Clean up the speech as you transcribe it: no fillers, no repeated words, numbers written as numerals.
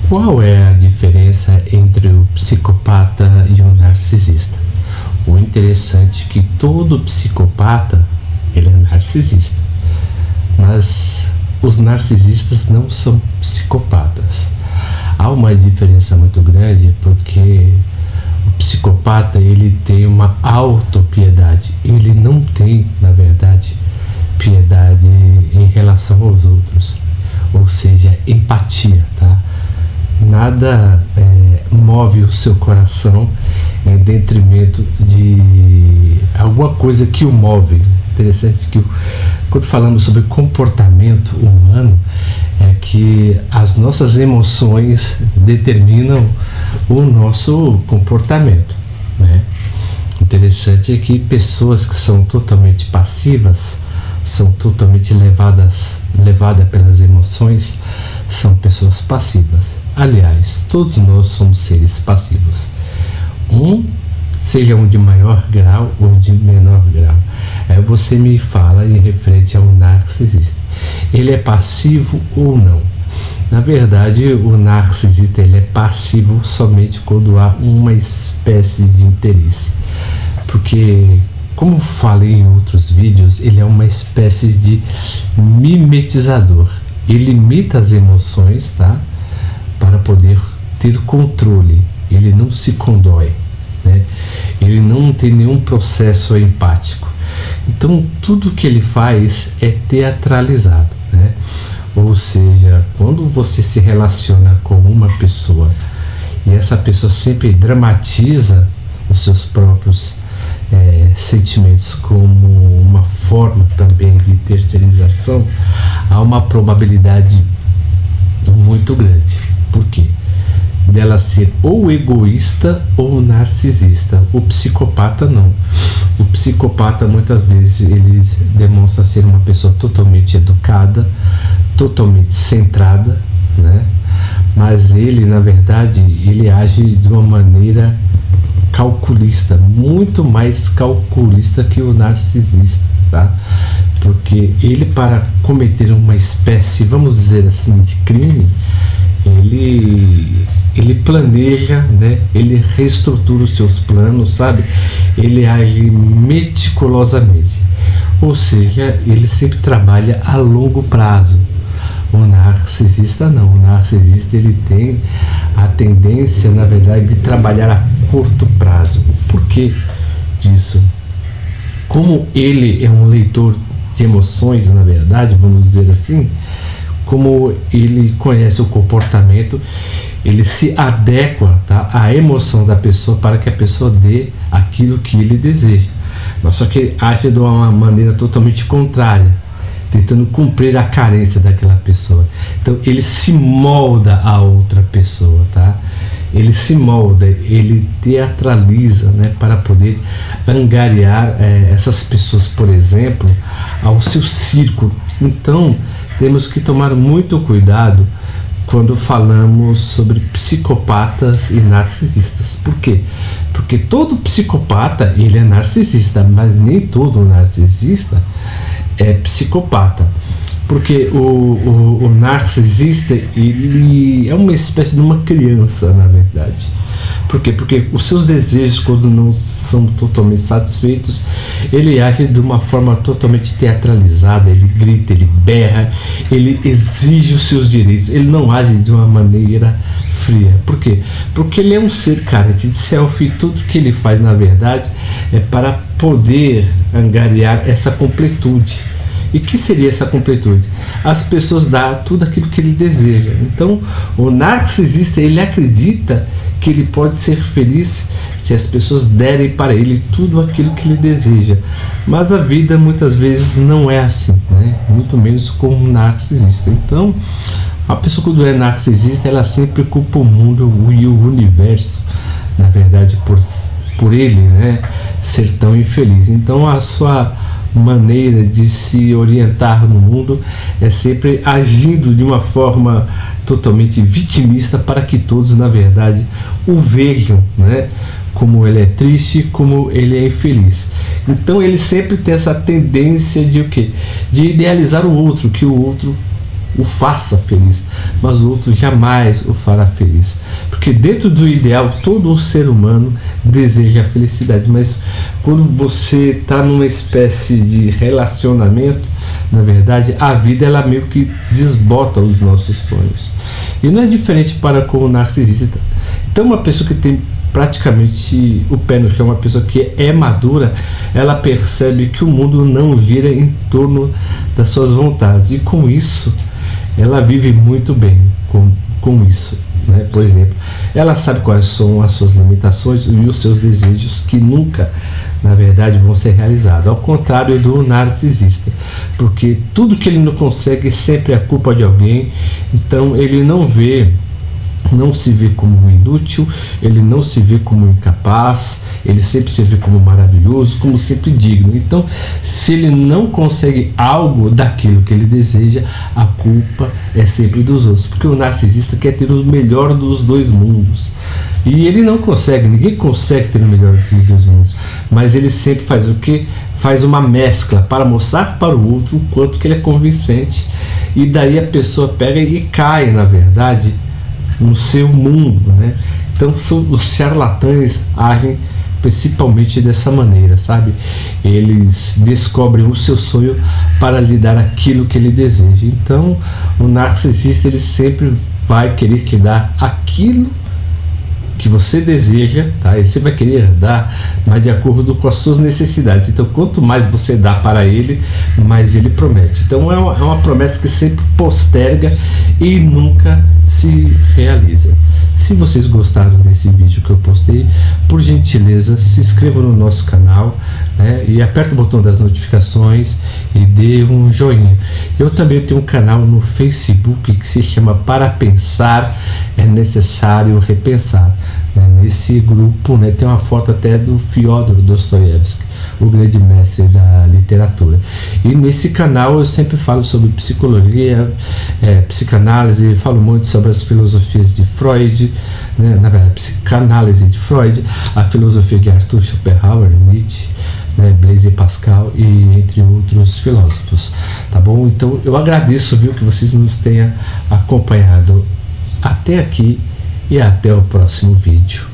Qual é a diferença entre o psicopata e o narcisista? O interessante é que todo psicopata ele é narcisista, mas os narcisistas não são psicopatas. Há uma diferença muito grande porque o psicopata ele tem uma autopiedade, ele não tem, na verdade, piedade em relação aos outros, ou seja, empatia, tá? Nada move o seu coração em detrimento de alguma coisa que o move. Interessante que quando falamos sobre comportamento humano, é que as nossas emoções determinam o nosso comportamento, né? Interessante é que pessoas que são totalmente passivas, são totalmente levadas pelas emoções, são pessoas passivas. Aliás, todos nós somos seres passivos. Seja um de maior grau ou de menor grau. Você me fala em referente ao narcisista. Ele é passivo ou não? Na verdade, o narcisista ele é passivo somente quando há uma espécie de interesse. Porque, como falei em outros vídeos, ele é uma espécie de mimetizador. Ele imita as emoções, tá? Para poder ter controle. Ele não se condói, né? Ele não tem nenhum processo empático. Então tudo que ele faz é teatralizado, né? Ou seja, quando você se relaciona com uma pessoa e essa pessoa sempre dramatiza os seus próprios sentimentos como uma forma também de terceirização, há uma probabilidade muito grande. Por quê? Dela ser ou egoísta ou narcisista. O psicopata não. O psicopata muitas vezes ele demonstra ser uma pessoa totalmente educada, totalmente centrada, né? Mas ele, na verdade, ele age de uma maneira calculista, muito mais calculista que o narcisista, tá? Porque ele, para cometer uma espécie, vamos dizer assim, de crime, ele planeja, né? Ele reestrutura os seus planos, sabe? Ele age meticulosamente, ou seja, ele sempre trabalha a longo prazo. O narcisista não. O narcisista ele tem a tendência, na verdade, de trabalhar a curto prazo. O porquê disso? Como ele é um leitor de emoções, na verdade, vamos dizer assim, como ele conhece o comportamento, ele se adequa, tá, à emoção da pessoa para que a pessoa dê aquilo que ele deseja. Mas só que ele age de uma maneira totalmente contrária, tentando cumprir a carência daquela pessoa. Então ele se molda a outra pessoa, tá? Ele se molda, ele teatraliza, né, para poder angariar essas pessoas, por exemplo, ao seu círculo. Então temos que tomar muito cuidado quando falamos sobre psicopatas e narcisistas. Por quê? Porque todo psicopata ele é narcisista, mas nem todo narcisista é psicopata. Porque o narcisista ele é uma espécie de uma criança, na verdade. Por quê? Porque os seus desejos, quando não são totalmente satisfeitos, ele age de uma forma totalmente teatralizada, ele grita, ele berra, ele exige os seus direitos, ele não age de uma maneira fria. Por quê? Porque ele é um ser carente de self e tudo que ele faz, na verdade, é para poder angariar essa completude. E que seria essa completude? As pessoas dão tudo aquilo que ele deseja. Então, o narcisista, ele acredita que ele pode ser feliz se as pessoas derem para ele tudo aquilo que ele deseja. Mas a vida muitas vezes não é assim, né? Muito menos com um narcisista. Então, a pessoa quando é narcisista, ela sempre culpa o mundo e o universo, na verdade, por ele, né, ser tão infeliz. Então, a sua maneira de se orientar no mundo é sempre agindo de uma forma totalmente vitimista para que todos, na verdade, o vejam, né, como ele é triste, como ele é infeliz. Então ele sempre tem essa tendência de o quê? De idealizar o outro, que o outro o faça feliz, mas o outro jamais o fará feliz. Porque dentro do ideal, todo o ser humano deseja a felicidade, mas quando você está numa espécie de relacionamento, na verdade, a vida ela meio que desbota os nossos sonhos. E não é diferente para com o narcisista. Então, uma pessoa que tem praticamente o pé no chão, uma pessoa que é madura, ela percebe que o mundo não gira em torno das suas vontades, e com isso ela vive muito bem com isso, né? Por exemplo, ela sabe quais são as suas limitações e os seus desejos, que nunca, na verdade, vão ser realizados, ao contrário do narcisista, porque tudo que ele não consegue sempre é culpa de alguém. Então ele não se vê como inútil, ele não se vê como incapaz, ele sempre se vê como maravilhoso, como sempre digno. Então, se ele não consegue algo daquilo que ele deseja, a culpa é sempre dos outros, porque o narcisista quer ter o melhor dos dois mundos, e ele não consegue, ninguém consegue ter o melhor dos dois mundos, mas ele sempre faz o quê? Faz uma mescla para mostrar para o outro o quanto que ele é convincente, e daí a pessoa pega e cai, na verdade, no seu mundo, né? Então os charlatães agem principalmente dessa maneira, sabe? Eles descobrem o seu sonho para lhe dar aquilo que ele deseja. Então o narcisista ele sempre vai querer te dar aquilo que você deseja, tá? Ele sempre vai querer dar, mas de acordo com as suas necessidades. Então, quanto mais você dá para ele, mais ele promete. Então, é uma promessa que sempre posterga e nunca se realiza. Se vocês gostaram desse vídeo que eu postei, por gentileza, se inscrevam no nosso canal, né, e aperta o botão das notificações e dê um joinha. Eu também tenho um canal no Facebook que se chama Para Pensar é Necessário Repensar. Nesse grupo, né, tem uma foto até do Fyodor Dostoiévski, o grande mestre da literatura. E nesse canal eu sempre falo sobre psicologia, psicanálise, falo muito sobre as filosofias de Freud, né, na verdade, psicanálise de Freud, a filosofia de Arthur Schopenhauer, Nietzsche, né, Blaise Pascal e entre outros filósofos, tá bom? Então eu agradeço, viu, que vocês nos tenham acompanhado até aqui, e até o próximo vídeo.